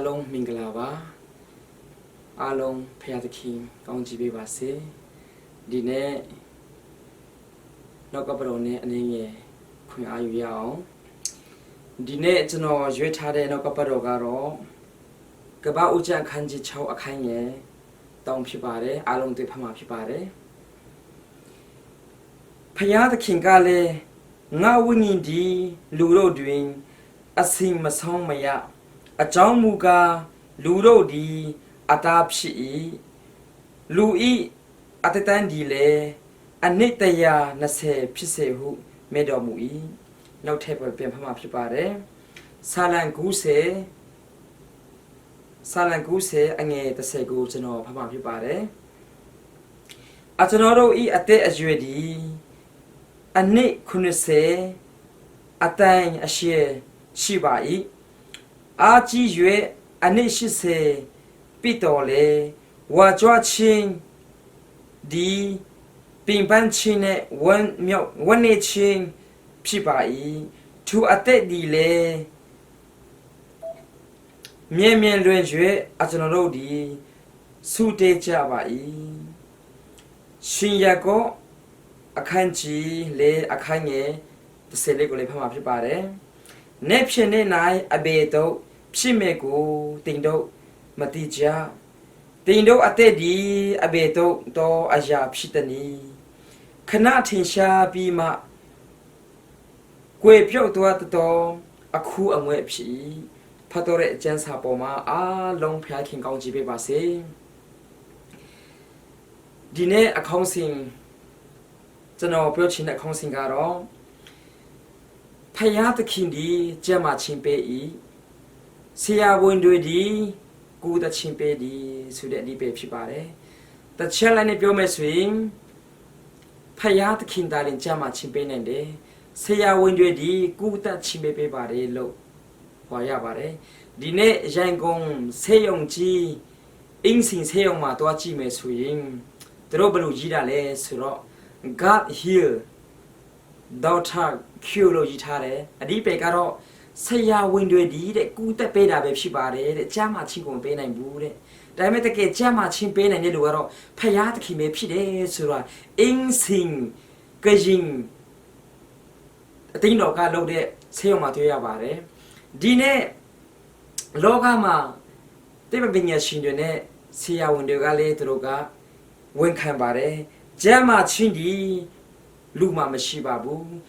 Along Mingalava Along Payataki Kaunji Base Dine Nokabrone and Queen Ayuyao Dine Tano Juetade Nokaparogaro Gaba Uja Kanji Chow Akanye Dong Pibare Along de Pama Pibare Payataki Gale Nga winning di Luro doing a sing masong maya a John Muga Luro di Atap Shi Louis at the Dandile a Nitaya Nase Pisehu Medomui no table Pempama Pipare Salan Goose Ange the Sego to know Pama Pipare Atonoro e at the Ajuedi a Nick Kunese a tang a share Shibai Aji Yue a Nishise Pitole Wajwaching Di Pimpan Chine one ching Pibai to a teddy Mian Luenjue at an rodi Sute Jabai Shinyago a kanji le a kanye the Selegole Pama Pipare Nepshene nai abeto Pshimego Tindo Matija Tindo atedi abeto do aja pshitani Kanatisha bima Kwe pyo to at do Aku amwe pshi Patore Jens Hapoma a long packing Gauji Base Dine accounting General Birchin accounting garo Payat Kindi Jama Chimpe Sia window di good chimpe di Sudet di Pepare The challenge Biome swing Payat Kindalin Jama Chimpe Nende Sia window di good chimpe bare low Wayabare Dine Jangong Seyong Ji Insing Seyong Matoachi me swing Drobalu Jidale Suro God heal Daughter Kulo Jitare Adipe Garo Saya window di the good peda Pepare the Jama Chingo Pen and Bude Diameter Jama Chimpen and Yellow Payat Kime Pide Sura Insing Gajing Tino Galo de Seyong Matoya Bare Dine Logama Deba Binya Shindone Sia window gale droga Wen Kambare Jama Chindi Luma Mashibabu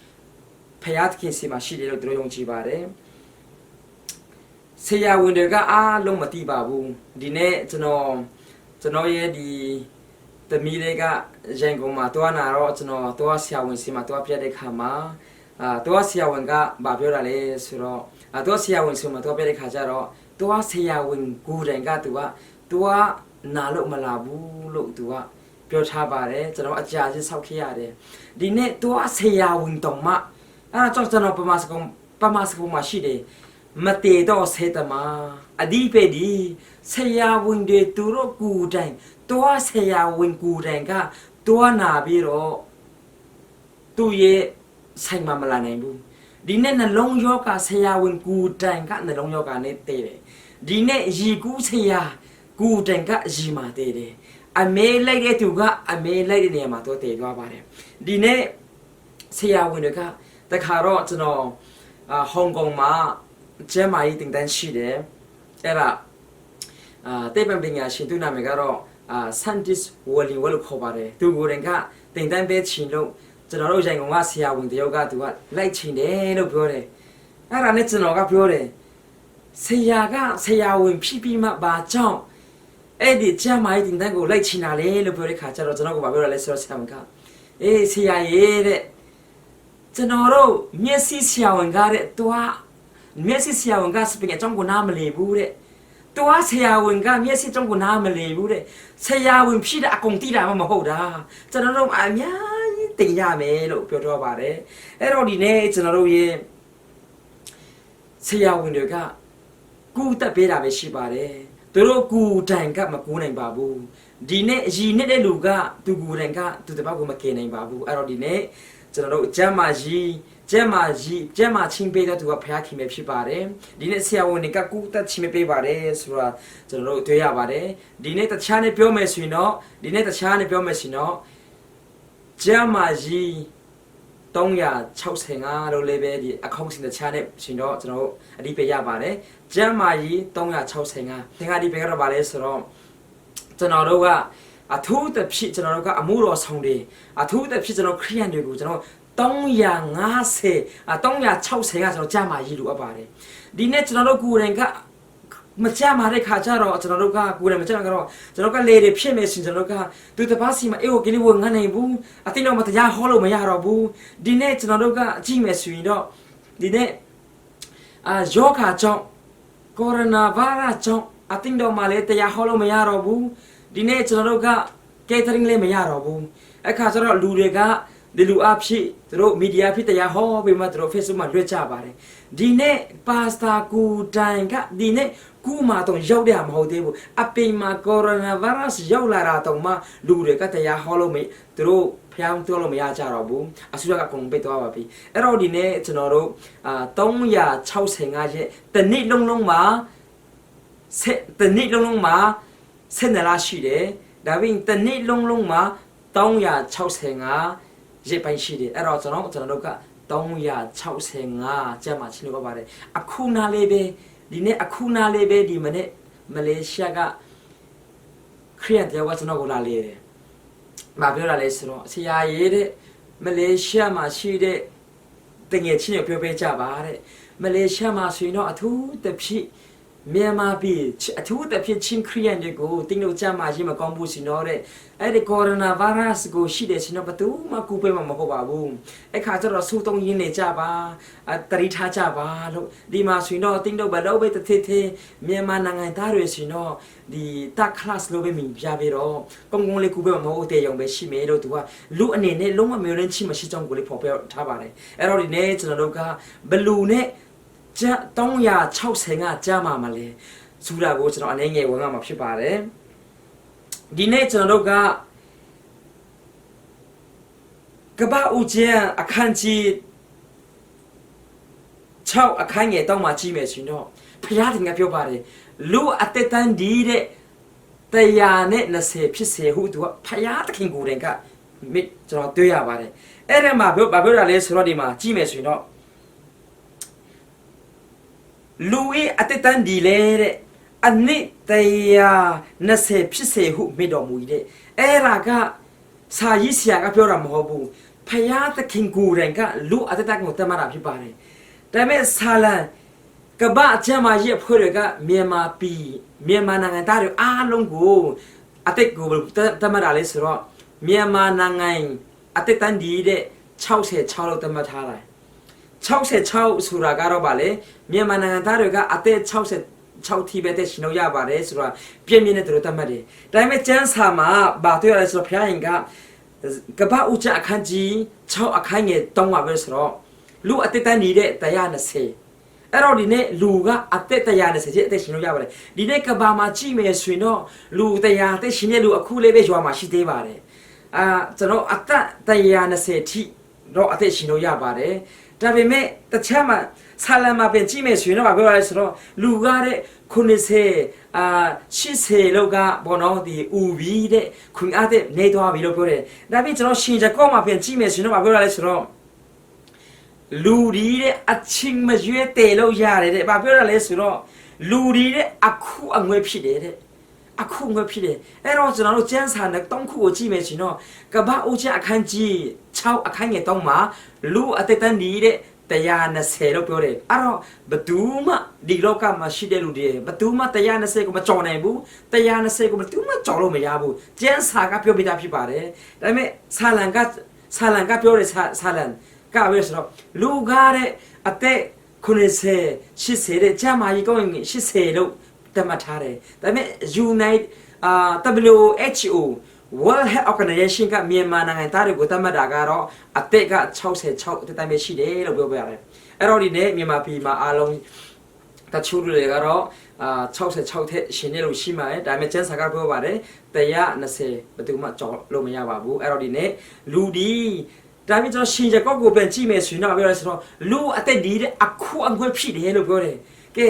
Payatkin Sima Shidi Droyong Chibare Sia window ga Lomati Babu Dine to know ye the Milega Jango Matuana Rotno Toa Sia Win Sima Toa Pia de Kama Toa Sia Wenga Babiola Le Suro Toa Sia Win Suma Toa Pia de Kajaro Toa Sia Win Good and Gatua Toa Nalo Malabu look to Piothabare, to know a judge is how Kiade. The net to us here wing Toma. I talked to no Pamasco Machide. Mate dos hetama. A deep eddy. Say ya wing de Turo good and to us here wing good and ga. Tuana biro. 2 year sang Mamalanebu. The net a long yoga say ya wing good and got the long yoga net day. The net ye goose here. Good and got Jima day. I may like it to go, I may like the Yamato de Gabare. Dine Sia Windoka, the carrot no Hong Kong ma, Gemma eating then she there. Era Deban being a Shintuna Megaro, Santis Walling Well Cobare, 2 good and cat, then bed chino, the Rojang Wasia when the yoga to what, like Chine, no pure. Era Netanoga pure. Sayaga, Saya win Pipi ma ba chong. Eddie Jama eating then go like China, the Burica, Jarozano, Let's Samka. CIA, Tenoro, Messi Xiao and got it, Toa, Messi Xiao and gossiping at Jongo Namely, Bude. Toa Xiao and got Messi Jongo Namely, Bude. Say ya when Pida Acontida Mahoda. Tenoro, I'm ya, think ya may look Piotr Bare. Erodinates and Aroye. Say ya when you got good at Beda Shibare. Toro good time got Makuna and Babu. Dine, Gine Luga, to Gurenga, to the Babu Makane and Babu, Arodine, General Jamaji, ကျဲမာကြီးကျဲမာချင်းပေးတဲ့သူကဖျားခင်ပဲဖြစ်ပါတယ်ဒီနေ့ဆရာဝန်တွေကကုသချင်းပေးပါတယ်ဆိုတာကျွန်တော်တို့တွေ့ရပါတယ်ဒီနေ့တခြားနဲ့ပြောမယ်ဆိုရင်တော့ကျဲမာကြီး365လို့လည်းပဲဒီအကောင့်စင်တခြားနဲ့ရှင်တော့ကျွန်တော်တို့အဓိပ္ပာယ်ရပါတယ်ကျဲမာကြီး365သင်္ဃာဒီပဲကတော့ဗာလဲဆိုတော့ကျွန်တော်တို့ကအထူးသဖြင့်ကျွန်တော်တို့ကအမှုတော်ဆောင်တွေအထူးသဖြင့်ကျွန်တော်ခရိယန်တွေကိုကျွန်တော်350 360ကကျွန်တော်ကြာမာကြီးလို့အပ်ပါတယ်ဒီနေ့ကျွန်တော်တို့ကိုယ်တိုင်ကမကြမှာတဲ့ခါကျတော့ကျွန်တော်တို့ကကိုယ်တိုင်မကြမှာကတော့ကျွန်တော်ကလေတွေဖြစ်မယ်ဆိုရင်ကျွန်တော်တို့ကသူတပတ်စီမှာအေးကိုကလေးဝငန်းနိုင်ဘူးအတင်းတော့မတရားဟောလို့မရတော့ဘူးဒီနေ့ကျွန်တော်တို့ကအကြည့်မယ်ဆိုရင်တော့ဒီနေ့ယောဂါကြောင့်ကိုရိုနာဗိုင်းရပ်စ်ကြောင့်အတင်းတော့မှလည်းတရားဟောလို့မရတော့ဘူးဒီနေ့ကျွန်တော်တို့ကကက်ထရင်းလည်းမရတော့ဘူးအခါကျတော့လူတွေကဒီလူအဖြစ်သူတို့မီဒီယာဖြစ်တရားဟောပြီးမှသူတို့ Facebook မှာလွှင့်ကြပါတယ်ဒီနေ့ပါစတာကူတိုင်ကဒီနေ့ကူမာတော့ရောက်ရမဟုတ်သေးဘူးအပိမှာကိုရိုနာဗိုင်းရပ်စ်ရောက်လာတာတော့မှလူတွေကတရားဟောလို့မသူတို့ဖျောင်းပြောလို့မရကြတော့ဘူးအစိုးရကအကုန်ပိတ်သွားပါပြီအဲ့တော့ဒီနေ့ကျွန်တော်တို့365ရက်တနည်းလုံးမှာ12လရှိတယ်ဒါပြင်တနည်းလုံးမှာ365ရက်ပိုင်းရှိတယ်အဲ့တော့ကျွန်တော်တို့က365ကျမ်းမှာချင်းလို့ပါတယ်အခုနာလေးပဲဒီနေ့အခုနာလေးပဲဒီမနေ့မလေးရှားကခရီးရန်တရားကကျွန်တော်ကိုလာလေတယ်မပြောရလဲဆိုတော့ဆရာရေးတဲ့မလေးရှားမှာရှိတဲ့တငယ်ချင်းတွေပြောပေးကြပါတဲ့မလေးရှားမှာဆိုရင်တော့အထူးသဖြင့်မြန်မာပြည်အထူးသဖြင့်ချင်းခရီးရန်တွေကိုတင်းတို့ကြမှာရေးမကောင်းဘူးစီနော်တဲ့အဲ့ဒီကိုရိုနာဗိုင်းရပ်စ်ကိုရှိတယ်စီနော်ဘယ်သူမှကူပေးမှာမဟုတ်ပါဘူးအဲ့ခါကျတော့စူတုံးရင်းနေကြပါတတိထားကြပါလို့ဒီမှာဆိုရင်တော့တင်းတို့ဘလို့ပဲတသေးသေးမြန်မာနိုင်ငံသားတွေစီနော်ဒီတက် class လို့ပဲမြင်ပြပြီးတော့ကုန်းလေးကူပေးမှာမဟုတ်တဲ့ရုံပဲရှိမယ်လို့သူကလူအနေနဲ့လုံးဝမျိုးရင်းချိမရှိကြောင်းကိုလေးဖော်ပြထားပါတယ်အဲ့တော့ဒီနေ့ကျွန်တော်တို့ကဘလူနဲ့ကျ360ကကြာမှာလဲစူတာကိုကျွန်တော်အနေငယ်ဝင်မှာဖြစ်ပါတယ်ဒီနေ့ကျွန်တော်တို့ကကပ္ပဦးကျန်အခန်းကြီး6အခန်းငယ်တောင်းမှကြီးမယ်ဆိုရင်တော့ဖျားတင်ကပြောပါတယ်လူအသက်တန်းဒီတဲ့120ဖြစ်စေဟုသူကဖျားသခင်ကိုယ်တိုင်ကကျွန်တော်တွေ့ရပါတယ်အဲ့ဒါမှပြောတာလဲဆိုတော့ဒီမှာကြီးမယ်ဆိုရင်တော့လူအတက်တန်းဒီလေတဲ့အနစ်120ဖြစ်စေဟုမိတော်မူ၏တဲ့အဲ့ဒါကစာရေးဆရာကပြောတာမဟုတ်ဘူးဖယားသခင်ကိုယ်တိုင်ကလူအတက်တန်းကိုတတ်မှတ်တာဖြစ်ပါတယ်ဒါပေမဲ့ဆာလန်ကပ္ပအကျမ်းမာရဲ့ဖွဲ့တွေကမြန်မာနိုင်ငံသားတွေအားလုံးကိုအတက်ကိုတတ်မှတ်တာလေဆိုတော့မြန်မာနိုင်ငံအတက်တန်းဒီတဲ့66လို့တတ်မှတ်ထားတယ်66ဆိုတာကတော့ဗာလေမြန်မာနိုင်ငံသားတွေကအသက်66ထိပဲတဲ့ရှင်လို့ရပါတယ်ဆိုတာပြင်းပြင်းနဲ့တို့တတ်မှတ်တယ်ဒါပေမဲ့ကျမ်းစာမှာဗာတွေ့ရလဲဆိုတော့ဖျားရင်ကကပ္ပဥချအခန်းကြီး6အခန်းငယ်3ပါပဲဆိုတော့လူအသက်တန်းနေတဲ့120အဲ့တော့ဒီနေ့လူကအသက်120ကျအသက်ရှင်လို့ရပါတယ်ဒီနေ့ကပ္ပမှာကြည့်မယ်ဆိုရင်တော့လူ100အသက်ရှင်တဲ့လူအခုလေးပဲရွာမှာရှိသေးပါတယ်ကျွန်တော်အသက်120ထိတော့အသက်ရှင်လို့ရပါတယ်ဒါပေမဲ့တခြားမှာဆာလမ်မှာပြန်ကြည့်မယ်ဆိုရင်တော့ပြောရလဲဆိုတော့လူကတဲ့90 80လောက်ကဘောနော်ဒီဥပြီးတဲ့ခွင်အားတဲ့နေသွားပြီလို့ပြောတယ်ဒါပေမဲ့ကျွန်တော်ရှင်ကြကောမှာပြန်ကြည့်မယ်ဆိုရင်တော့ပြောရလဲဆိုတော့လူဒီတဲ့အချင်းမရွေးတယ်လို့ရတယ်တဲ့ပြောရလဲဆိုတော့လူဒီတဲ့အခုအငွေဖြစ်တယ်တဲ့အခုငွေဖြစ်တယ်အဲ့တော့ကျွန်တော်တို့ကျန်းစာနဲ့တောင်းခုကိုကြည့်မယ်ရှင်တော့ကပ္ပအိုချအခန်းကြီး6အခန်းငယ်3မှာလူအသက်တန်းနေတဲ့120လို့ပြောတယ်အဲ့တော့ဘသူမှဒီလောကမှာရှိတဲ့လူတွေဘသူမှ120ကိုမကြော်နိုင်ဘူး120ကိုဘသူမှကြော်လို့မရဘူးကျန်းစာကပြောပြတာဖြစ်ပါတယ်ဒါပေမဲ့ဆာလန်ကပြောတဲ့ဆာလန်ကပြောဆိုတော့လူကားတဲ့အသက်90 80တဲ့ကျမ်းမာကြီးကောင်းရင်80လို့တတ်မှတ်ထားတယ်ဒါပေမဲ့ WHO World Health Organization ကမြန်မာနိုင်ငံသားတွေကိုတတ်မှတ်တာကတော့အသက်က66အသက်တိုင်းပဲရှိတယ်လို့ပြောပြရတယ်အဲ့တော့ဒီနေ့မြန်မာပြည်မှာအားလုံးတချို့တွေကတော့66ထက်ရှင်နေလို့ရှိမှာဒါပေမဲ့ကျန်းစာကပြောပါတယ်120ဘယ်သူမှကြော်လို့မရပါဘူးအဲ့တော့ဒီနေ့လူဒီ ဒါပြီးကျွန်တော်ရှင်ရကောက်ကိုပြန်ကြည့်မယ်ဆိုရင်တော့ပြောရဲဆိုတော့လူအသက်ဒီတဲ့အခုအငွေ့ဖြစ်တယ်လို့ပြောတယ်ကဲ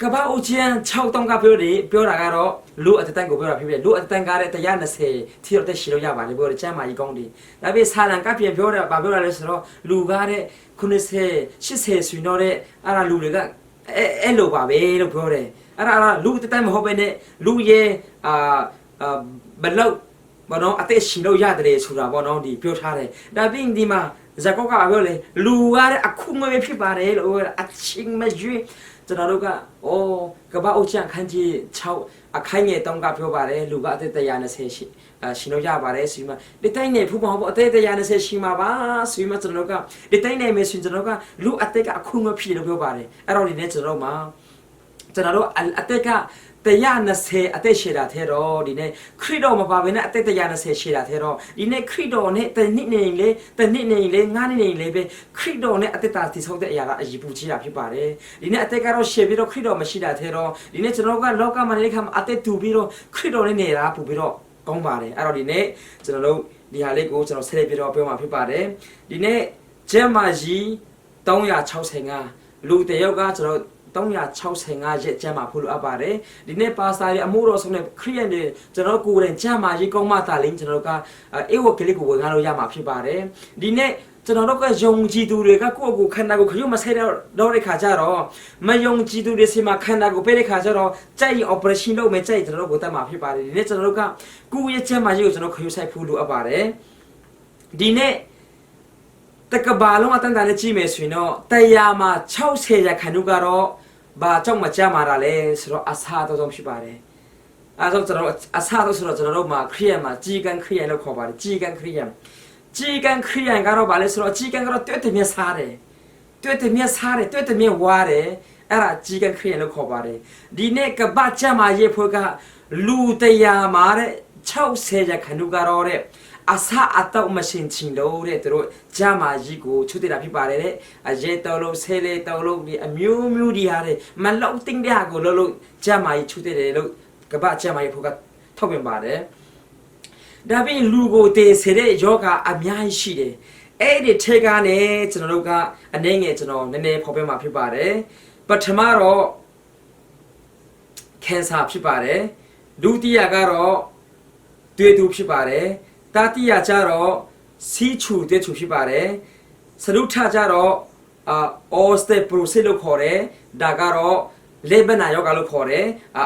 ကဘာဦးချန်6တောင်းကပြောတာကတော့လူအသက်တန်ကိုပြောတာဖြစ်ဖြစ်လူအသက်တန်ကားတဲ့120ထီတော့တက်ရှိလို့ရပါတယ်ပြောတယ်ကျမ်းမာကြီးကောင်းတယ်ဒါပြီးဆာလံကပြန်ပြောတာဘာပြောတာလဲဆိုတော့လူကားတဲ့90 80ဆိုရင်တော့တဲ့အဲ့ဒါလူတွေကအဲ့လိုပါပဲလို့ပြောတယ်အဲ့ဒါလူအသက်တန်မဟုတ်ပဲနဲ့လူရဲ့ဘလောက်ဘာနော်အသက်ရှင်လို့ရတယ်ဆိုတာပေါ့နော်ဒီပြောထားတယ်ဒါပြီးဒီမှာဇာကောကပြောလေလူကားတဲ့အခုမပဲဖြစ်ပါတယ်လို့အချင်းမကျွေးကျွန်တော်တို့ကကဘာအုတ်ချန်ခန်းကြီး6အခိုင်ငယ်တောင်းကပြောပါတယ်လူကအသက်120ရှင်လို့ရပါတယ်ဆိုမှဒီတိုင်းနေဖူးမဟုတ်ဘူးအသက်120ရှိမှာပါဆိုမှကျွန်တော်တို့ကဒီတိုင်းနေမယ်ဆိုရင်ကျွန်တော်ကလူအသက်ကအခုမဖြစ်လို့ပြောပါတယ်အဲ့တော့ဒီနေ့ကျွန်တော်တို့အသက်က120အသက်ရှည်တာထဲတော့ဒီနေ့ခရစ်တော်မပါဘဲနဲ့အသက်120ရှည်တာထဲတော့ဒီနေ့ခရစ်တော်နဲ့တနစ်နေလေ9နှစ်နေလေပဲခရစ်တော်နဲ့အသက်တာတည်ဆောက်တဲ့အရာကအရေးပူကြီးတာဖြစ်ပါတယ်ဒီနေ့အသက်ကတော့ရှည်ပြီးတော့ခရစ်တော်မရှိတာထဲတော့ဒီနေ့ကျွန်တော်ကလောကမှာနေတဲ့ခါမှာအသက်တူပြီးတော့ခရစ်တော်နဲ့နေတာပူပြီးတော့ကောင်းပါတယ်အဲ့တော့ဒီနေ့ကျွန်တော်တို့ဒီဟာလေးကိုကျွန်တော်ဆက်လက်ပြီးတော့ပြောမှာဖြစ်ပါတယ်ဒီနေ့ကျမ်းမာကြီး365လူတယောက်ကကျွန်တော်365ရက်ကျမ်းမာဖို့လိုအပ်ပါတယ်ဒီနေ့ပါစတာရဲ့အမှုတော်ဆုံးတဲ့ခရိယန်တွေကျွန်တော်ကိုယ်တိုင်ကျမ်းမာရေးကောင်းမှသာလင်းကျွန်တော်ကအေဝကလေးကိုဝင်ကားလို့ရမှာဖြစ်ပါတယ်ဒီနေ့ကျွန်တော်တို့ကယုံကြည်သူတွေကကိုယ့်ကိုခန္ဓာကိုယ်ခရုမဆဲတော့တဲ့ခါကျတော့မယုံကြည်သူတွေစီမှာခန္ဓာကိုယ်ပေးတဲ့ခါကျတော့ကြိုက် operation လုပ်မယ်ကြိုက်ကျွန်တော်တို့ကိုတတ်မှာဖြစ်ပါတယ်ဒီနေ့ကျွန်တော်တို့ကကိုယ့်ရဲ့ကျမ်းမာရေးကိုကျွန်တော်ခရုဆိုင်ဖို့လိုအပ်ပါတယ်ဒီနေ့တကဘာလုံးအတန်တန်နဲ့ကြည့်မယ်ဆိုရင်တော့တရားမှာ60ရာခိုင်နှုန်းကတော့ဘာကြောင့်မကြမှာလဲဆိုတော့အစာတော်ဖြစ်ပါတယ်အဲဒါကျွန်တော်အစာတော်ဆိုတော့ကျွန်တော်တို့မှာခရိယံမှာជីကန်ခရိယံလို့ခေါ်ပါတယ်ជីကန်ခရိယံကတော့ဘာလဲဆိုတော့ជីကန်ကတော့တွေ့တယ်မြတ်စားတယ်တွေ့တယ်မြတ်ဝါတယ်အဲ့ဒါជីကန်ခရိယံလို့ခေါ်ပါတယ်ဒီနေ့ကဘာကြမှာရေဖို့ကလူတရားမှာတဲ့60ရာခိုင်နှုန်းကတော့တဲ့အစာအတော့မရှင်ချင်လို့တဲ့သူတို့ဂျာမာကြီးကိုချွတ်တဲ့တာဖြစ်ပါတယ်တဲ့အရေးတော်လို့ဆဲလေတော်လို့ဒီအမျိုးမျိုးဒီဟာတဲ့မလောက်တင်းတဲ့ဟာကိုလို့ဂျာမာကြီးချွတ်တဲ့လို့ကပဂျာမာကြီးဖို့ကထောက်ပြန်ပါတယ်ဒါပြင်လူကိုတည်စေတဲ့ယောဂအများကြီးရှိတယ်အဲ့ဒီထဲကနေကျွန်တော်တို့ကအနေငယ်ကျွန်တော်နည်းနည်းဖော်ပြမှာဖြစ်ပါတယ်ပထမတော့ကင်ဆာဖြစ်ပါတယ်ဒုတိယကတော့တွေ့သူဖြစ်ပါတယ်တတိယကျတော့စီချူတဲ့ချူဖြစ်ပါတယ်စရုထကျတော့အော်စတေပရိုစီလို့ခေါ်တယ်ဒါကတော့လေဘနာယောဂလို့ခေါ်တယ်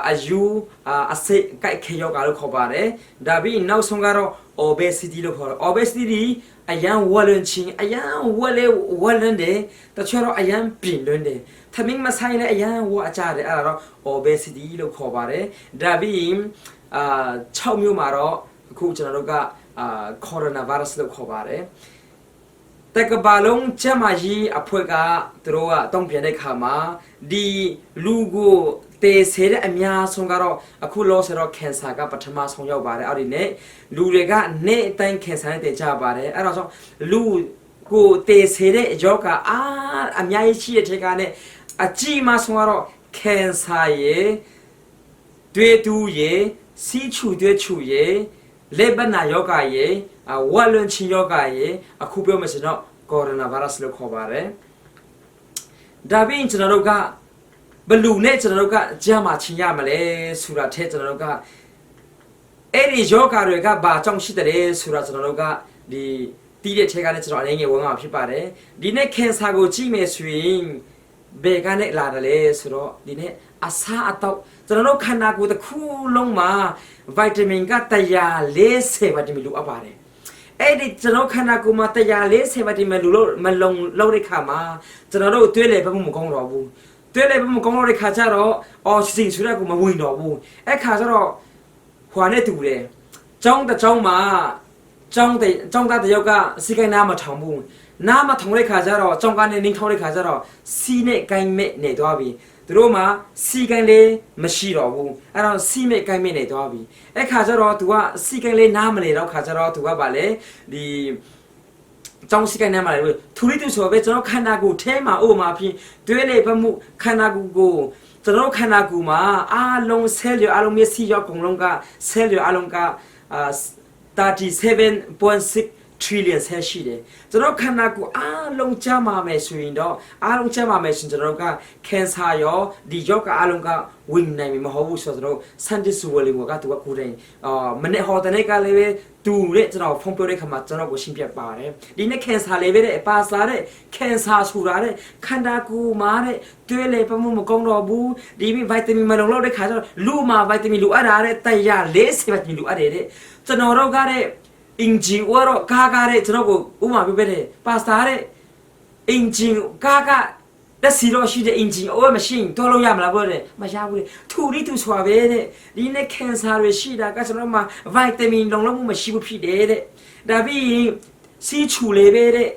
အယူအစိတ်ကိုက်ခေယောဂလို့ခေါ်ပါတယ်ဒါပြီးနောက်ဆုံးကတော့ obesity လို့ခေါ်တယ် obesity အရန်ဝလန်ချင်းအရန်ဝလန်တယ်တချို့တော့အရန်ပြင်းလွန်းတယ်သမင်းမဆိုင်လည်းအရန်ဝအကြတယ်အဲ့ဒါတော့ obesity လို့ခေါ်ပါတယ်ဒါပြီး6မျိုးမှာတော့အခုကျွန်တော်တို့ကကိုရိုနာဗိုင်းရပ်စ်လို့ခေါ်ပါတယ်တကဘာလုံးကျမကြီးအဖွဲ့ကသူတို့ကတုံ့ပြန်တဲ့ခါမှာဒီလူကိုတေးစေတဲ့အများဆုံးကတော့အခုလောဆယ်တော့ကင်ဆာကပထမဆုံးရောက်ပါတယ်အဲ့ဒီနဲ့လူတွေကနေအတိုင်းကင်ဆာနဲ့တည်ကြပါတယ်အဲ့တော့လူကိုတေးစေတဲ့ယောဂအများကြီးရှိတဲ့ထက်ကနဲ့အကြီးမှဆုံးကတော့ကင်ဆာရဲ့တွေ့တူရဲ့စီချူတွေ့ချူရဲ့လေဘနာယောဂရဲ့ဝါလွန်ချီယောဂရဲ့အခုပြောမယ်ဆိုတော့ကိုရိုနာဗိုင်းရပ်စ်လို့ခေါ်ပါတယ်ဒါပြင်ကျွန်တော်တို့ကဘလူနဲ့ကျွန်တော်တို့ကကြားမှာချင်ရမလဲဆိုတာထဲကျွန်တော်တို့ကအဲ့ဒီယောဂတွေကဘာကြောင့်ရှိတယ်ဆိုတာကျွန်တော်တို့ကဒီတီးတဲ့ထဲကလည်းကျွန်တော်အနေငယ်ဝင်မှာဖြစ်ပါတယ်ဒီနေ့ကင်ဆာကိုကြည့်မယ်ဆိုရင်ဘယ်ကနေလာတယ်လဲဆိုတော့ဒီနေ့အစာအတော့ကျွန်တော်တို့ခန္ဓာကိုယ်တစ်ခုလုံးမှာဗိုက်တာမင်က140ဗိုက်တာမင်လိုအပ်ပါတယ်အဲ့ဒီကျွန်တော်ခန္ဓာကိုယ်မှာ140ဗိုက်တာမင်လိုမလုံလောက်တဲ့ခါမှာကျွန်တော်တို့တွေးလေဘက်မကောင်းတော့ဘူးတွေးလေဘက်မကောင်းတော့တဲ့ခါကျတော့အော်စီဆိုတဲ့ကိုမဝင်တော့ဘူးအဲ့ခါကျတော့ဟွာနဲ့တူတယ်ကျောင်းတစ်ကျောင်းမှာကျောင်းသားတယောက်ကစီကိုင်းနားမထောင်ဘူးနားမထောင်တဲ့ခါကျတော့ကျောင်းကနေနှင်းထောင်တဲ့ခါကျတော့စီနဲ့ကိုင်းမဲ့နေသွားပြီသူတို့မှာစီကိုင်းလေးမရှိတော့ဘူးအဲ့တော့စီမဲ့ကိုင်းမဲ့နေသွားပြီအဲ့ခါကျတော့ तू ကစီကိုင်းလေးနားမနေတော့ခါကျတော့ तू ကဗာလေဒီကျောင်းစီကိုင်းနားမလာဘူးထူလိတူဆိုပဲကျွန်တော်ခန္ဓာကိုယ်ထဲမှာအိုမှာဖြစ်တွဲလေဖမှုခန္ဓာကိုယ်ကိုကျွန်တော်ခန္ဓာကိုယ်မှာအားလုံးဆဲလ်ရအားလုံးမျက်စိရောက်ကုန်လုံးကဆဲလ်ရအားလုံးက37.6 trillion ဆက်ရှိတယ်ကျွန်တော်ခန္ဓာကိုယ်အားလုံးကျမ်းမာမယ်ဆိုရင်တော့အားလုံးကျမ်းမာမယ်ဆိုရင်ကျွန်တော်က cancer ရောဒီယောဂအားလုံးကဝင်နိုင်မှာမဟုတ်ဘူးဆိုတော့ကျွန်တော် scientist ဝယ်လို့ကသူကကိုယ်တိုင်မနေ့ဟောတဲ့နေ့ကလည်းပဲတူတဲ့ကျွန်တော်ဖုန်းပြောတဲ့ခါမှာကျွန်တော်ကိုရှင်းပြပါတယ်ဒီနေ့ cancer လေးပဲတဲ့ပါစာတဲ့ cancer ဆိုတာတဲ့ခန္ဓာကိုယ်မှာတဲ့တွဲလေပမှုမကောင်းတော့ဘူးဒီဗီတာမင်မလုံလောက်တဲ့ခါကျတော့လူမှာဗီတာမင်လိုအပ်တာတဲ့တရား40ဗီတာမင်လိုအပ်တယ်တဲ့ကျွန်တော်တို့ကတဲ့အင်ဂျင်ဝါတော့ကားတဲ့ကျွန်တော်ကိုဥမာပြပေးတယ်ပါစာတဲ့အင်ဂျင်ကားလက်စီတော့ရှိတဲ့အင်ဂျင်အိုးမရှိရင်တော်လို့ရမလားပြောတယ်မရဘူးလေထူရီထူဆွာပဲတဲ့ဒီနေ့ cancer တွေရှိတာကကျွန်တော်မှာဗီတာမင်လုံလောက်မှုမရှိဘူးဖြစ်တယ်တဲ့ဒါပြီးစီချူလေးပဲတဲ့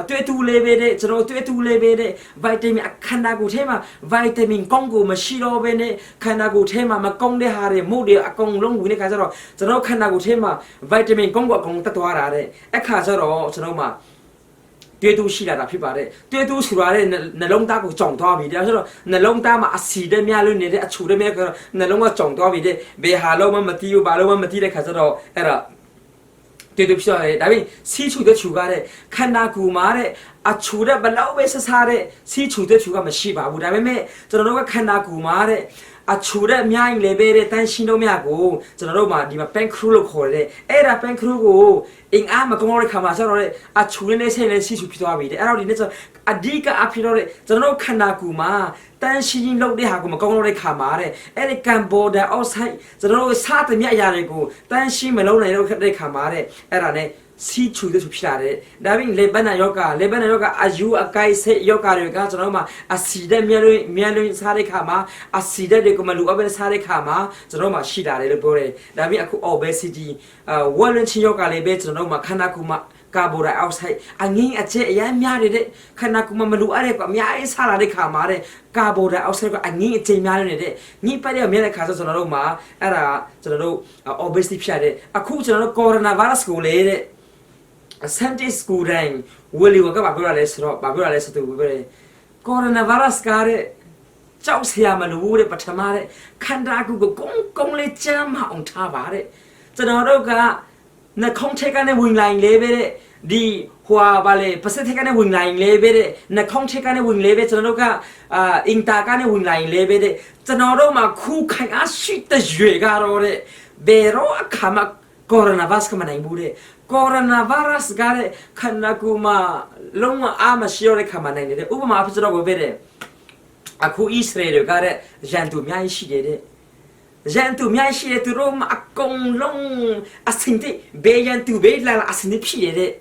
တွဲတူလေးပဲတဲ့ကျွန်တော်တွဲတူလေးပဲတဲ့ဗီတာမင်ခန္ဓာကိုယ်ထဲမှာဗီတာမင်ကောင်းကိုမရှိတော့ဘဲနဲ့ခန္ဓာကိုယ်ထဲမှာမကောင်းတဲ့ဟာတွေမို့တွေအကုန်လုံးဝင်နေခါကျတော့ကျွန်တော်ခန္ဓာကိုယ်ထဲမှာဗီတာမင်ကောင်းကိုအကုန်တက်သွားတာတဲ့အခါကျတော့ကျွန်တော်မှာတွဲတူရှိလာတာဖြစ်ပါတယ်တွဲတူဆိုရတဲ့နှလုံးသားကိုကြောင်သွားပြီတဲ့ဆိုတော့နှလုံးသားမှာအဆီတဲ့များလို့နေတဲ့အချူတဲ့များကတော့နှလုံးကကြောင်သွားပြီတဲ့ဘယ်ဟာလုံးမသိဘူးဘာလုံးမသိတဲ့ခါကျတော့အဲ့ဒါတေတူဖြစ်ရတယ်ဒါပေမဲ့စီချူတဲ့ချူကတဲ့ခန္ဓာကိုယ်မှာတဲ့အချူတဲ့ဘလောက်ပဲဆဆတဲ့စီချူတဲ့ချူကမရှိပါဘူးဒါပေမဲ့ကျွန်တော်တို့ကခန္ဓာကိုယ်မှာတဲ့အချူတဲ့အများကြီးလေပဲတဲ့တန်ရှင်းတို့များကိုကျွန်တော်တို့မှာဒီမှာ pen crew လို့ခေါ်တယ်အဲ့ဒါ pen crew ကိုအင်အားမကောင်းတဲ့ခါမှာဆိုတော့အချူနဲ့ဆဲနဲ့စီချူဖြစ်သွားပြီတဲ့အဲ့တော့ဒီနေ့ဆိုအဓိကအဖြစ်တော့ကျွန်တော်တို့ခန္ဓာကိုယ်မှာတန်ရှင်းလုပ်တဲ့ဟာကိုမကောင်းတဲ့ခါမှာတဲ့အဲ့ဒီကမ်ဘောဒါအောက်ဆိုက်ကျွန်တော်တို့စားတဲ့မြတ်အရာတွေကိုတန်ရှင်းမလုပ်နိုင်တော့တဲ့ခါမှာတဲ့အဲ့ဒါနဲ့စီချူတဲ့ဖြစ်လာတယ်ဒါပြင်လေဘနာယောဂအယူအကိုက်ဆေယောဂတွေကကျွန်တော်မှာအဆီဒက်မြန်လွင်စားတဲ့ခါမှာအဆီဒက်တွေကိုမလူအပ်ပဲစားတဲ့ခါမှာကျွန်တော်မှာရှိလာတယ်လို့ပြောတယ်ဒါပြင်အခု obesity ဝက်လွန်ချင်းယောဂလေးပဲကျွန်တော်မှာခန္ဓာကိုယ်မှာကာဗိုဒိုင်အောက်ဆိုက်အငင်းအကျက်အများများတဲ့ခန္ဓာကိုယ်မှာမလူအပ်တဲ့ကအများကြီးစားလာတဲ့ခါမှာတဲ့ကာဗိုဒိုင်အောက်ဆိုက်ကအငင်းအကျက်များနေတဲ့ညိပတ်တဲ့မြဲတဲ့ခါဆိုကျွန်တော်တို့မှာအဲ့ဒါကျွန်တော်တို့ obesity ဖြစ်တဲ့အခုကျွန်တော်တို့ coronavirus ကိုလေတဲ့scientist ကိုယ်တိုင်ဝယ်လို့ကဘာပြောရလဲဆိုတော့ဘာပြောရလဲဆိုတော့ပြောတယ် coronavirus ကတဲ့ကြောက်စရာမလိုတဲ့ပထမတဲ့ခန္ဓာကိုယ်ကိုကုန်းလေးကျမ်းမအောင်ထားပါတဲ့ကျွန်တော်တို့ကနှခေါင်းထက်ကနေဝင်လာရင်လေပဲတဲ့ဒီဟွာပါလေပစက်ထက်ကနေဝင်လာရင်လေပဲတဲ့နှခေါင်းထက်ကနေဝင်လေပဲကျွန်တော်တို့ကအင်တာကနေဝင်လာရင်လေပဲတဲ့ကျွန်တော်တို့မှာခုခိုင်အားရှိတဲ့ရွေကတော့တဲ့ဘယ်တော့အခါမှာcoronavirus ကမနိုင်ဘူးတဲ့ coronavirus ကတဲ့ခန္ဓာကိုယ်မှာလုံးဝအားမရှိရတဲ့ခါမှာနိုင်တယ်ဥပမာဖြစ်တော့ပဲတဲ့အခုဣသရေလကတဲ့ရန်သူအများကြီးရှိတယ်တဲ့ရန်သူအများကြီးရှိတယ်သူတို့အကုန်လုံးအစင်တဲ့ဘေးရန်သူဘေးလာအစင်ဖြစ်တဲ့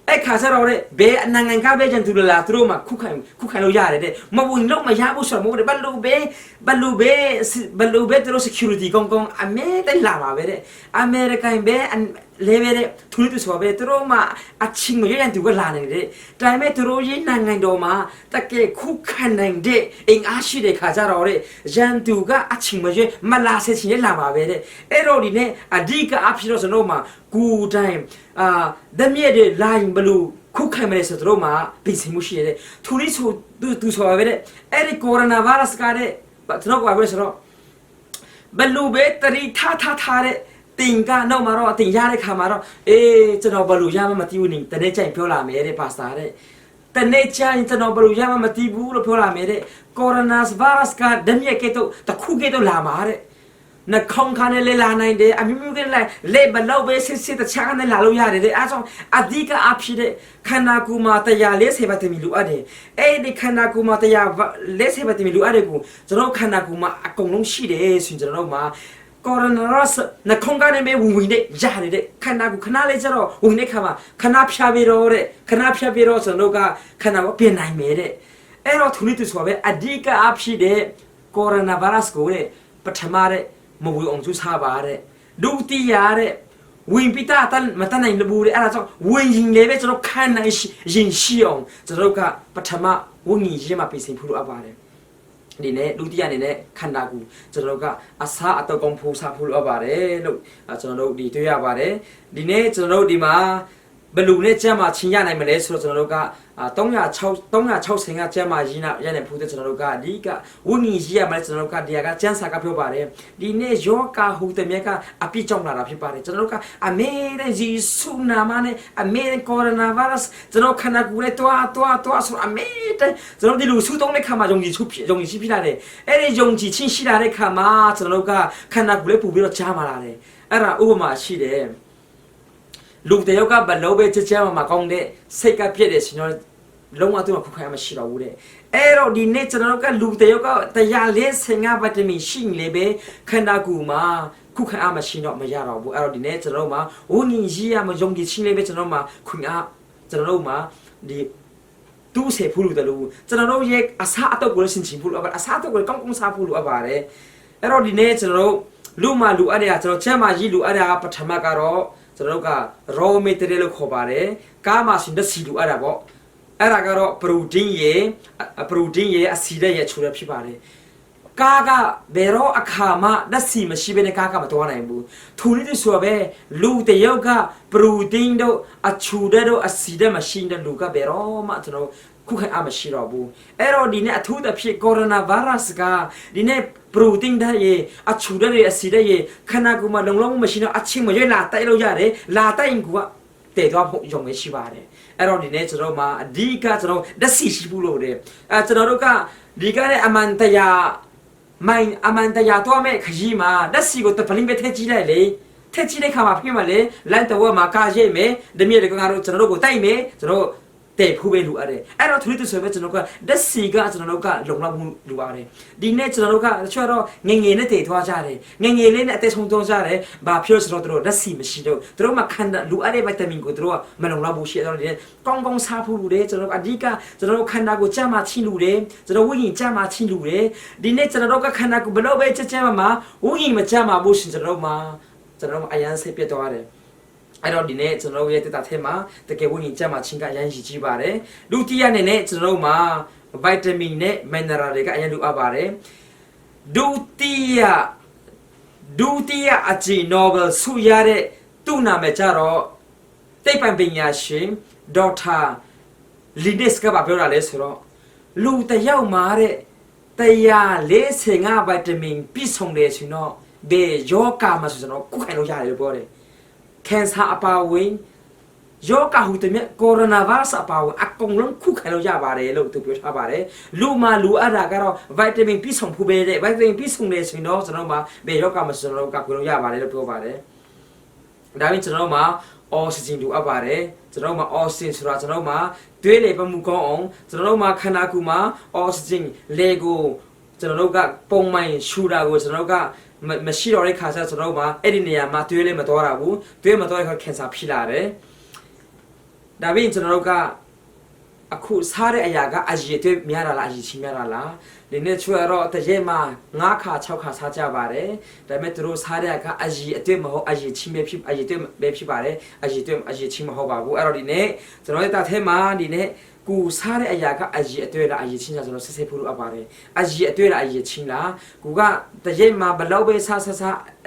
အဲ့ခါကျတော့တဲ့ဘယ်နိုင်ငံကပဲကျန်သူလာသူတို့မှခုခိုင်လို့ရတယ်တဲ့မဝင်တော့မရဘူးဆိုတော့မဟုတ်တယ်ဘလူပဲသူတို့ security ကောင်းအမေတဲ့လာပါပဲတဲ့အမေရိကန်ပဲလေပဲတဲ့သူတို့ဆိုပဲသူတို့မှအချင်းမရန်သူကလာနေတယ်ဒါပေမဲ့သူတို့ရင်းနိုင်ငံတော်မှာတကယ်ခုခံနိုင်တဲ့အင်အားရှိတဲ့ခါကျတော့တဲ့ရန်သူကအချင်းမရမလာစေချင်လာပါပဲတဲ့အဲ့တော့ဒီနေ့အဓိကအဖြစ်တော့ကျွန်တော်မှာကူတိုင်းဓမြဲတဲ့လိုင်းဘလူခုခိုင်မလဲဆိုတော့မှပြင်ဆင်မှုရှိရတယ်သူလေးဆိုသူဆိုပါပဲတဲ့အဲ့ဒီကိုရိုနာဗိုင်းရပ်စ်ကတဲ့ကျွန်တော်ကပြောဆိုတော့ဘလူပဲတရီထားတဲ့တင်ကတော့မှာတော့တင်ရတဲ့ခါမှာတော့ကျွန်တော်ဘလူရမှမသိဘူးနေတနေ့ကျရင်ပြောလာမယ်တဲ့ပါစတာတဲ့တနေ့ကျရင်ကျွန်တော်ဘလူရမှမသိဘူးလို့ပြောလာမယ်တဲ့ကိုရိုနာဗိုင်းရပ်စ်ကဓမြဲကတော့တခုကတော့လာမှာတဲ့နှခေါင်းခါနဲ့လေလာနိုင်တယ်အမျိုးမျိုးကလည်းလေဘလောက်ပဲစစ်တခြားနဲ့လာလို့ရတယ်တဲ့အဲကြောင့်အဓိကအဖြစ်တဲ့ခန္ဓာကိုယ်မှာတရား40ဗီတာမင်လိုအပ်တယ်အဲ့ဒီခန္ဓာကိုယ်မှာတရား40ဗီတာမင်လိုအပ်တယ်ကိုကျွန်တော်ခန္ဓာကိုယ်မှာအကုန်လုံးရှိတယ်ဆိုရင်ကျွန်တော်မှာကိုရိုနာဗိုင်းရပ်စ်နှခေါင်းကနေပဲဝင်တဲ့ရတယ်တဲ့ခန္ဓာကိုယ်ခဏလေးကျတော့ဝင်တဲ့ခါမှာခဏဖြာပြီးတော့ကျွန်တော်ကခန္ဓာကိုပြင်နိုင်မယ်တဲ့အဲ့တော့သူလေးသူဆိုပဲအဓိကအဖြစ်တဲ့ကိုရိုနာဗိုင်းရပ်စ်ကိုတဲ့ပထမတဲ့မဝေအောင်သူစားပါတဲ့ဒုတိယတဲ့ဝင်ပိတာတန်မတနိုင်ဘူးတဲ့အဲ့ဒါကြောင့်ဝင်ရင်လည်းပဲကျွန်တော်ခံနိုင်ရင်ရှိအောင်ကျွန်တော်ကပထမဝင်ရင်မှာပြင်ဆင်ဖို့လိုအပ်ပါတယ်ဒီနေ့ဒုတိယအနေနဲ့ခန္ဓာကိုယ်ကျွန်တော်ကအစားအတော့ကောင်းဖို့စားဖို့လိုအပ်ပါတယ်လို့ကျွန်တော်တို့ဒီတွေ့ရပါတယ်ဒီနေ့ကျွန်တော်တို့ဒီမှာ ဘလူနဲ့ကျမ်းမာချင်းရနိုင်မလဲဆိုတော့ကျွန်တော်တို့က360ကကျမ်းမာရင်းနဲ့ရနေဖို့တဲ့ကျွန်တော်တို့ကဒီကဝိညာဉ်ရှိရမယ်ကျွန်တော်တို့ကတရားကကျမ်းစာကပြောပါတယ်ဒီနေ့ယောဂဟူတဲ့မြတ်ကအပြစ်ကြောင့်လာတာဖြစ်ပါတယ်ကျွန်တော်တို့ကအမေရဲ့ယေရှုနာမနဲ့အမေရဲ့ကိုရိုနာဗိုင်းရပ်စ်ကျွန်တော်ခန္ဓာကိုယ်နဲ့တွားဆိုအမေတဲ့ကျွန်တော်ဒီလူစုသုံးတဲ့ခါမှာယုံကြည်ရှိဖြစ်လာတယ်အဲ့ဒီယုံကြည်ချင်းရှိလာတဲ့ခါမှာကျွန်တော်တို့ကခန္ဓာကိုယ်လေးပူပြီးတော့ကြားมาလာတယ်အဲ့ဒါဥပမာရှိတယ်လူတယောက်ကဘလို့ပဲချက်ချင်းမှာကောင်းတဲ့စိတ်ကပြည့်တယ်ရှင်တော့လုံးဝသူ့မှာခုခံရမရှိတော့ဘူးတဲ့အဲ့တော့ဒီနေ့ကျွန်တော်တို့ကလူတယောက်က145ဗီတာမင်ရှိနေလေပဲခန္ဓာကိုယ်မှာခုခံရမရှိတော့မရတော့ဘူးအဲ့တော့ဒီနေ့ကျွန်တော်တို့မှာဝိညာဉ်ရှိရမယုံကြည်ရှိနေပဲကျွန်တော်မှာခွင့်အားကျွန်တော်တို့မှာဒီတူးစေဖို့လို့တလို့ကျွန်တော်တို့ရဲ့အစားအတော့ကိုရှင်ချင်ဖို့လို့အစားအတော့ကိုကောင်းစားဖို့လို့အပါတယ်အဲ့တော့ဒီနေ့ကျွန်တော်တို့လူမှလူအဲ့ဒါကျွန်တော်ချမ်းမကြီးလူအဲ့ဒါပထမကတော့ကျွန်တော်တို့က raw material လို့ခေါ်ပါတယ်ကားမှာရှင်တဲ့စီလူအဲ့ဒါပေါ့အဲ့ဒါကတော့ protein ရဲ့အဆီဓာတ်ရဲ့ချိုးရဖြစ်ပါတယ်ကားကဘယ်တော့အခါမှလက်စီမရှိဘဲနဲ့ကားကမသွားနိုင်ဘူးထိုနည်းတူဆိုပဲလူတယောက်က protein တို့အချိုဓာတ်တို့အဆီဓာတ်မရှိတဲ့လူကဘယ်တော့မှကျွန်တော်ခုခံအားမရှိတော့ဘူးအဲ့တော့ဒီနေ့အထူးသဖြင့်ကိုရိုနာဗိုင်းရပ်စ်ကဒီနေ့ protein ဓာတ်ရဲ့အချိုဓာတ်ရဲ့အဆီဓာတ်ရဲ့ခန္ဓာကိုယ်မှာလုံလောက်မှုမရှိတော့အချင်းမရွေးလာတိုက်လို့ရတယ်လာတိုက်ရင်ကတည်သွားဖို့ယုံနေရှိပါတယ်အဲ့တော့ဒီနေ့ကျွန်တော်မှာအဓိကကျွန်တော်ဓာတ်စီရှိဘူးလို့တဲ့ကျွန်တော်တို့ကဒီကနေ့အမှန်တရားတော့မဲ့ခကြီးမှာဓာတ်စီကိုတပလင်းပဲထည့်ကြည့်လိုက်လေထည့်ကြည့်တဲ့ခါမှာဖြစ်မှာလေလန်တော်မှာကာရိတ်မယ်တမီးတွေကကျွန်တော်တို့ကိုတိုက်မယ်ကျွန်တော်တဲ့ဖူးပဲလူရတယ်အဲ့တော့သူတို့ဆိုပဲကျွန်တော်ကဓာတ်စီကကျွန်တော်တို့ကလုံလောက်မှုလူရတယ်ဒီနေ့ကျွန်တော်တို့ကတချို့တော့ငငယ်နဲ့တည်သွားကြတယ်ငငယ်လေးနဲ့အသက်ဆုံးသွားကြတယ်ဘာဖြစ်လို့ဆိုတော့တို့ဓာတ်စီမရှိတော့တို့မှခန္ဓာလူအပ်တဲ့ဗီတာမင်ကိုတို့ကမလုံလောက်ဘူးရှိတော့ဒီကောင်းကောင်းစားဖို့လူတယ်ကျွန်တော်အဓိကကျွန်တော်တို့ခန္ဓာကိုကြမ်းမှချင်းလူတယ်ကျွန်တော်ဝိညာဉ်ကြမ်းမှချင်းလူတယ်ဒီနေ့ကျွန်တော်တို့ကခန္ဓာကိုဘယ်လိုပဲကြမ်းမှဝိညာဉ်မကြမ်းမှဘူးရှင်ကျွန်တော်အရန်စိတ်ပြတ်သွားတယ်အဲ့တော့ဒီနေ့ကျွန်တော်ရဲ့တက်တာထဲမှာတကယ်ဝိညာဉ်ကြမ်းမှချင်းကအရန်ရှိကြည့်ပါတယ်လူတီးရနေနဲ့ကျွန်တော်မှာဗီတာမင်နဲ့မင်နရာတွေကအရန်လိုအပ်ပါတယ်ဒုတိယအဂျီနိုဘယ်ဆုရတဲ့သူ့နာမည်ကြတော့သိပ္ပံပညာရှင်ဒေါက်တာလီနစ်ကပြောတာလဲဆိုတော့လူတယောက်မှာတဲ့145ဗီတာမင်ပြည့်စုံတယ်ဆိုတော့ဘယ်ယောဂမှာဆိုတော့ခုခံလို့ရတယ်လို့ပြောတယ်cancer အပါဝင်ယောဂဟူတဲ့ကိုရိုနာဗိုင်းရပ်စ်အပါဝင်အကုန်လုံးခုခံလို့ရပါတယ်လို့သူပြောထားပါတယ်လူမှလူအပ်တာကတော့ဗီတာမင်ပြည့်စုံဖို့ပဲတဲ့ဗီတာမင်ပြည့်စုံနေဆိုတော့ကျွန်တော်မှာဘယ်ယောဂမှာကျွန်တော်ကကိုလို့ရပါတယ်လို့ပြောပါတယ်ဒါပြင်ကျွန်တော်မှာအောက်ဆီဂျင်လိုအပ်ပါတယ်ကျွန်တော်မှာအောက်ဆီဂျင်ဆိုတာကျွန်တော်မှာသွေးလေပမှုကောင်းအောင်ကျွန်တော်မှာခန္ဓာကိုယ်မှာအောက်ဆီဂျင်လေကိုကျွန်တော်ကပုံမှန်ရှူတာကိုကျွန်တော်ကမရှိတော့တဲ့ခါကျကျွန်တော်မှာအဲ့ဒီနေရာမှာသွေးလေးမတော်တာဘူးသွေးမတော်တဲ့ခါကင်ဆာဖြစ်လာတယ်ဒါပြင်ကျွန်တော်ကအခုစားတဲ့အရာကအရည်သွေးများတာလားအရည်ချင်းများတာလားဒီနေ့ချွေတော့တရက်မှာ9ခါ6ခါစားကြပါတယ်ဒါပေမဲ့သူတို့စားတဲ့ကအရည်အသွေးမဟုတ်အရည်ချင်းပဲဖြစ်အရည်သွေးပဲဖြစ်ပါတယ်အရည်ချင်းမဟုတ်ပါဘူးအဲ့တော့ဒီနေ့ကျွန်တော်ရဲ့တာထဲမှာဒီနေ့ကိုစားတဲ့အရာကအရည်အသွေးလားအရည်ချင်းလားကျွန်တော်စစ်ဖို့လိုအပ်ပါတယ်အရည်အသွေးလားအရည်ချင်းလားကိုကတရက်မှာဘလောက်ပဲစား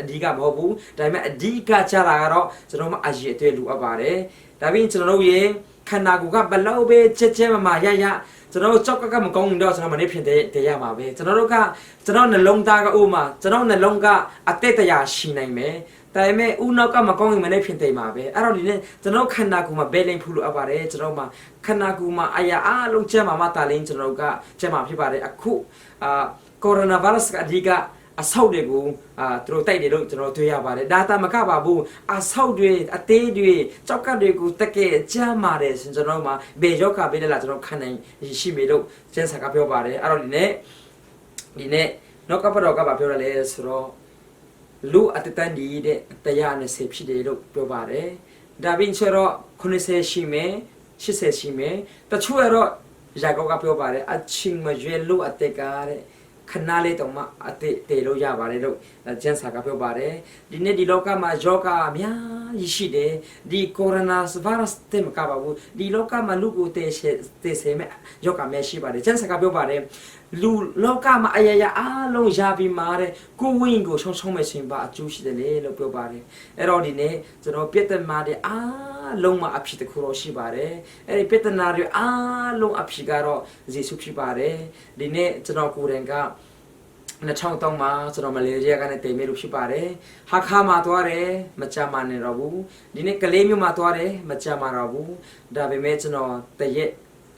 အဓိကမဟုတ်ဘူးဒါပေမဲ့အဓိကကြတာကတော့ကျွန်တော်မှအရည်အသွေးလိုအပ်ပါတယ်ဒါပြင်ကျွန်တော်တို့ရဲ့ခန္ဓာကိုယ်ကဘလောက်ပဲချက်မရကျွန်တော်ကြောက်ကမကောင်းရင်တော့ကျွန်တော်မနေဖြစ်တဲ့ရမှာပဲကျွန်တော်နှလုံးသားကဥမာကျွန်တော်နှလုံးကအသက်တရားရှိနိုင်မယ်ဒါပေမဲ့ဥနောက်ကမကောင်းရင်မနေဖြစ်တယ်မှာပဲအဲ့တော့ဒီနေ့ကျွန်တော်ခန္ဓာကိုယ်မှာဘယ်လိမ့်ဖို့လိုအပ်ပါတယ်ကျွန်တော်မှာခန္ဓာကိုယ်မှာအရာအလုံးချက်မှာတာလင်းကျွန်တော်ကချက်မှာဖြစ်ပါတယ်အခုကိုရိုနာဗိုင်းရပ်စ်ကအဓိကအဆောက်တွေကိုသူတို့တိုက်တယ်လို့ကျွန်တော်တွေ့ရပါတယ်ဒါတာမကပါဘူးအဆောက်တွေအသေးတွေကြောက်ကတွေကိုတကယ်ကြမ်းပါတယ်ဆိုကျွန်တော်မှာဘယ်ယောဂပဲလဲကျွန်တော်ခံနိုင်ရှိပြီလို့ကျန်းစာကပြောပါတယ်အဲ့တော့ဒီနေ့နောက်ကပြောရလဲဆိုတော့လူအတတန်ဒီတဲ့120ဖြစ်တယ်လို့ပြောပါတယ်ဒါပြင်ဆိုတော့90ရှိမယ်80ရှိမယ်တချို့ကတော့ရာကောကပြောပါတယ်အချင်းမရွေးလို့အတက်ကတဲ့ခဏလေးတော့မှအသေးတေလို့ရပါတယ်လို့ကျန်းစာကပြောပါတယ်ဒီနေ့ဒီလောကမှာယောဂအများ ရှိတယ်ဒီကိုရိုနာဗိုင်းရပ်စ်တဲ့မကပါဘူးဒီလောကမှာလူကိုတည်ဆဲမဲ့ယောဂမဲ့ရှိပါတယ်ကျန်စကားပြောပါတယ်လူလောကမှာအရာရာအားလုံးရပြီးမှာတဲ့ကိုဝင်းကိုဆုံးမဲ့ရှင်ပါအကျိုးရှိတယ်လေလို့ပြောပါတယ်အဲ့တော့ဒီနေ့ကျွန်တော်ပြည့်တဲ့မှာတဲ့အားလုံးမှာအဖြစ်တစ်ခုတော့ရှိပါတယ်အဲ့ဒီပြည့်တဲ့နာတွေအားလုံးအဖြစ်ကတော့ယေရှုဖြစ်ပါတယ်ဒီနေ့ကျွန်တော်ကိုယ်တိုင်က2003မှာကျွန်တော်မလေးရီးယားကနေတိမ်မဲလို့ဖြစ်ပါတယ်ဟာခါမှာသွားတယ်မကြမှာနေတော့ဘူးဒီနေ့ကလေးမျိုးမှာသွားတယ်မကြမှာတော့ဘူးဒါပေမဲ့ကျွန်တော်တရက်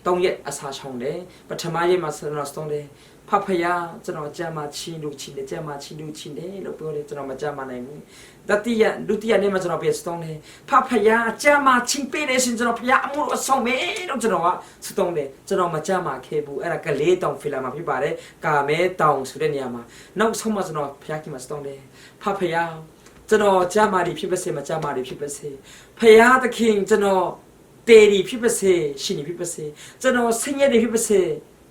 3ရက်အစားချောင်းတယ်ပထမရက်မှာကျွန်တော်စတုံးတယ်ဖဖယာကျွန်တော်ကြမ်းမှာချင်းလို့ချင်းတယ်ကြမ်းမှာချင်းလို့ချင်းတယ်လို့ပြောတယ်ကျွန်တော်မကြမှာနိုင်ဘူးတတိယဒုတိယနေ့မှာကျွန်တော်ပြန်စတုံးတယ်ဖဖယာကြမ်းမှာချင်းပေးတယ်ရှင်ကျွန်တော်ဖယာအမှုအဆောင်မဲလို့ကျွန်တော်ကစတုံးတယ်ကျွန်တော်မကြမှာခဲ့ဘူးအဲ့ဒါကလေးတောင်ဖီလာမှာဖြစ်ပါတယ်ကာမဲတောင်ဆိုတဲ့နေရာမှာနောက်ဆုံးမှာကျွန်တော်ဖယာကမှာစတုံးတယ်ဖဖယာကျွန်တော်ကြမ်းမှာဒီဖြစ်ပါစေမကြမှာဒီဖြစ်ပါစေဖယာသခင်ကျွန်တော်တေရီဖြစ်ပါစေရှင်ဖြစ်ပါစေကျွန်တော်ဆင်းရဲတွေဖြစ်ပါစေ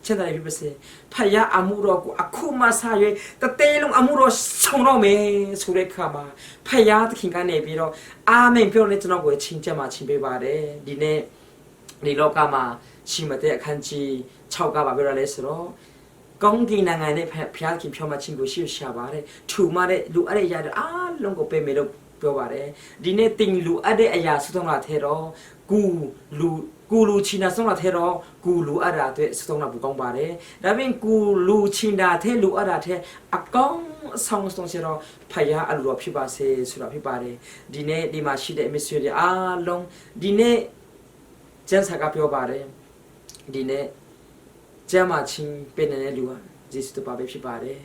ချမ်းသာတွေဖြစ်ပါစေဖယာအမှုတော်ကိုအခုမှစရွေးတတဲလုံးအမှုတော်ဆောင်တော့မယ်ဆိုတဲ့ခါမှာဖယာသခင်ကနေပြီးတော့အာမင်ပြောနေကျွန်တော်ကိုချင်းချက်မှချင်းပေးပါတယ်ဒီနေ့ဒီလောကမှာရှိမတဲ့အခန်းကြီး6ကပါပြောရလဲဆိုတော့ကောင်းကင်နိုင်ငံနဲ့ဖယာသခင်ဖြောမှချင်းကိုရှိရှာပါတယ်ထူမှတဲ့လူအဲ့ဒီရတယ်အားလုံးကိုပေးမယ်လို့ပြောပါတယ်ဒီနေ့တင်လူအဲ့ဒီအရာစုသုံးလာထဲတော့ကူလူချီနာဆုံးလာထဲတော့ကူလူအရာတဲ့စုသုံးလာပူကောင်းပါတယ်ဒါပြင်ကူလူချီနာထဲလူအရာထဲအကောင်းဆောင်စတော့ဖယားအလိုတော်ဖြစ်ပါစေဆိုတာဖြစ်ပါတယ်ဒီနေ့ဒီမှာရှိတဲ့မစ္စတွေအားလုံးဒီနေ့ကျန်းစာကပြောပါတယ်ဒီနေ့ကျမ်းမာချင်းเป็นတဲ့လူဟာယေရှုတော်ပါပဲဖြစ်ပါတယ်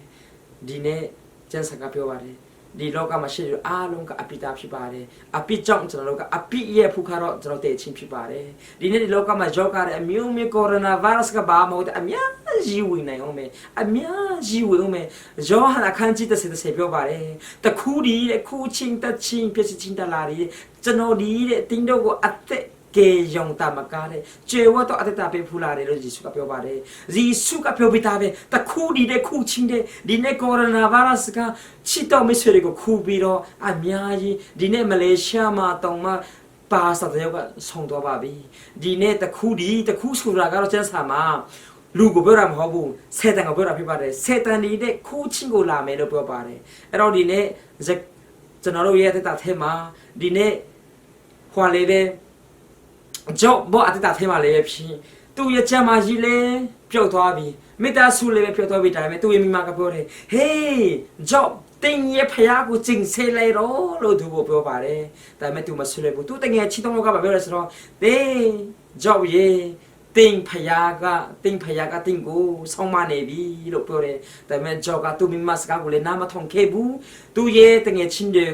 ဒီနေ့ကျမ်းစာကပြောပါတယ်ဒီလောကမှာရှိတဲ့အားလုံးကအပိတာဖြစ်ပါတယ်အပိကြောင့်ကျွန်တော်တို့ကအပိရဲ့ဖူခါတော့ကျွန်တော်တည်ချင်းဖြစ်ပါတယ်ဒီနေ့ဒီလောကမှာရောက်ကြတဲ့အမျိုးမျိုးကိုရိုနာဗိုင်းရပ်စ်ကဘာမှမဟုတ်အများကြီးဝင်နိုင်အောင်မယ်အများကြီးဝင်အောင်မယ်ယောဟန်အခန်းကြီး30ပြောပါတယ်တခုဒီတဲ့ခုချင်းတချင်းပြည့်ချင်းတလာဒီကျွန်တော်ဒီတဲ့တင်းတော့ကိုအသက်ကေယုံတာမကားတဲ့ကျေဝတ်တော့အတ္တပေးဖူလာတယ်လို့ယေရှုကပြောပါတယ်ယေရှုကပြောပြတာပဲတခုဒီတဲ့ခုချင်းတဲ့ဒီနေ့ကိုရိုနာဗိုင်းရပ်စ်ကချစ်တော်မဆွေတွေကိုခုပြီးတော့အများကြီးဒီနေ့မလေးရှားမှာတောင်မှပါစတဲ့ရောက်ကဆုံတော့ပါပြီဒီနေ့တခုဆိုတာကတော့ကျန်းစာမှာလူကိုပြောတာမဟုတ်ဘူးဆေတန်ကိုပြောတာဖြစ်ပါတယ်ဆေတန်ဒီတဲ့ခုချင်းကိုလာမယ်လို့ပြောပါတယ်အဲ့တော့ဒီနေ့ကျွန်တော်တို့ရဲ့တက်တာထဲမှာဒီနေ့ဟွာလေးပဲကြောက်ဘောအတ္တထဲမှာလည်းဖြစ်သူရဲ့ချမ်းမာကြီးလည်းပြုတ်သွားပြီမေတ္တာဆုလည်းပြုတ်သွားပြီဒါပေမဲ့သူရဲ့မိမကပြောတယ်ဟေးကြောက်တင်းရဲ့ဖယားကိုကျင်ဆဲလိုက်တော့လို့သူပြောပါတယ်ဒါပေမဲ့သူမဆုလည်းဘူးသူတကယ်ချစ်တော်ကပြောတယ်ဆိုတော့တင်းကြောက်ရဲ့တင်းဖယားကတင်းကိုဆောင်းမနေပြီလို့ပြောတယ်ဒါပေမဲ့ကြောက်ကသူမိမစကားကိုလည်းနားမထောင်ခဲ့ဘူးသူရဲ့တကယ်ချင်းတဲ့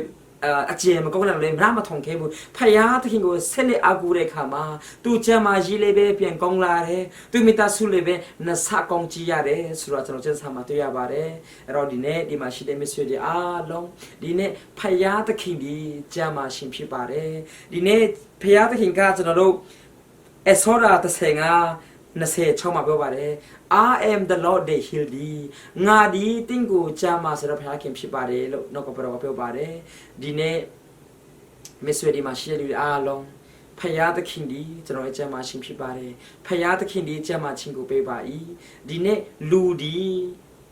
အကျဉ်းမကောင်းတယ်လည်းမထောင်ခဲ့ဘူးဖယားသခင်ကိုဆက်လက်အကူတဲ့ခါမှာသူချမ်းမာကြီးလေးပဲပြန်ကောင်းလာတယ်သူမိသားစုလေးပဲနှဆကောင်းကြည့်ရတယ်ဆိုတော့ကျွန်တော်ကျမ်းစာမှာတွေ့ရပါတယ်အဲ့တော့ဒီနေ့ဒီမှာရှိတဲ့မစ္စတွေအားလုံးဒီနေ့ဖယားသခင်ဒီချမ်းမာရှင်ဖြစ်ပါတယ်ဒီနေ့ဖယားသခင်ကကျွန်တော်တို့အစောရာ26မှာပြောပါတယ် I am the Lord that heal thee ငါဒီတင်းကိုချမ်းမာဆိုတော့ဖယားခင်ဖြစ်ပါတယ်လို့နောက်ကပြောပါတယ်ဒီနေ့မစ္စဝေဒီမှာရှိတဲ့လူအားလုံးဖယားသခင်ဒီကျွန်တော်ရဲ့ချမ်းမာရှင်ဖြစ်ပါတယ်ဖယားသခင်ဒီချမ်းမာခြင်းကိုပေးပါ၏ဒီနေ့လူဒီ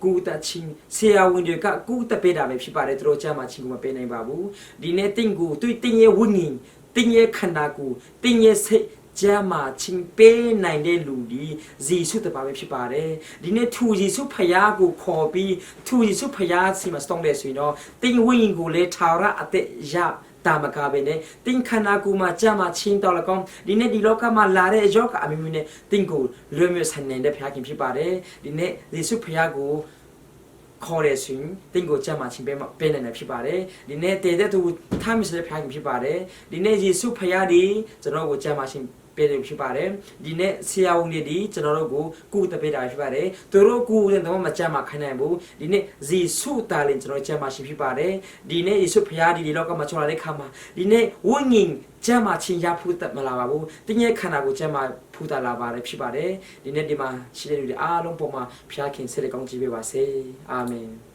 ကူတချင်းဆရာဝန်တွေကကူတပေးတာပဲဖြစ်ပါတယ်သူတို့ချမ်းမာခြင်းကိုမပေးနိုင်ပါဘူးဒီနေ့တင်းကိုသူတင်းရဲ့ဝိညာဉ်တင်းရဲ့ခန္ဓာကိုယ်တင်းရဲ့စိတ်ကျမ်းမာချင်းပေးနိုင်တဲ့လူဒီယေရှုတပါပဲဖြစ်ပါတယ်ဒီနေ့သူယေရှုဖယားကိုခေါ်ပြီးသူယေရှုဖယားစီမစတုံးတယ်ဆိုရင်တော့တင်းဝိညာဉ်ကိုလည်းထာဝရအသက်ရတာမကပဲနဲ့တင်းခန္ဓာကိုယ်မှာကျမ်းမာချင်းတော်လကောင်းဒီနေ့ဒီလောကမှာလာတဲ့ယောဂအမျိုးမျိုးနဲ့တင်းကိုလွယ်မြေဆန်နေတဲ့ဖယားခင်ဖြစ်ပါတယ်ဒီနေ့ယေရှုဖယားကိုခေါ်ရဆွင်တင်းကိုကြမ်းမှချင်းပေးနေဖြစ်ပါတယ်ဒီနေ့တည်တဲ့သူထားမစတဲ့ဖယားခင်ဖြစ်ပါတယ်ဒီနေ့ယေရှုဖယားဒီကျွန်တော်ကိုကြမ်းမှချင်းပေးတယ်ဖြစ်ပါတယ်ဒီနေ့ဆရာဝန်တွေဒီကျွန်တော်တို့ကိုကုသပေးတာဖြစ်ပါတယ်သူတို့ကုတဲ့တော့မကြမ်းမှခိုင်းနိုင်ဘူးဒီနေ့ယေရှုတာလင်ကျွန်တော်ကြမ်းမှရှင်ဖြစ်ပါတယ်ဒီနေ့ယေရှုဖယားဒီလောကမှာချောလာတဲ့ခါမှာဒီနေ့ဝိညာဉ်ကျမ်းမှချင်းရဖူးတတ်မလာပါဘူးတင်းရဲ့ခန္ဓာကိုကျမ်းမှဖူးတာလာပါတယ်ဖြစ်ပါတယ်ဒီနေ့ဒီမှာရှိတဲ့လူတွေအားလုံးပေါ်မှာဖယားခင်ဆက်လက်ကောင်းချီးပေးပါစေအာမင်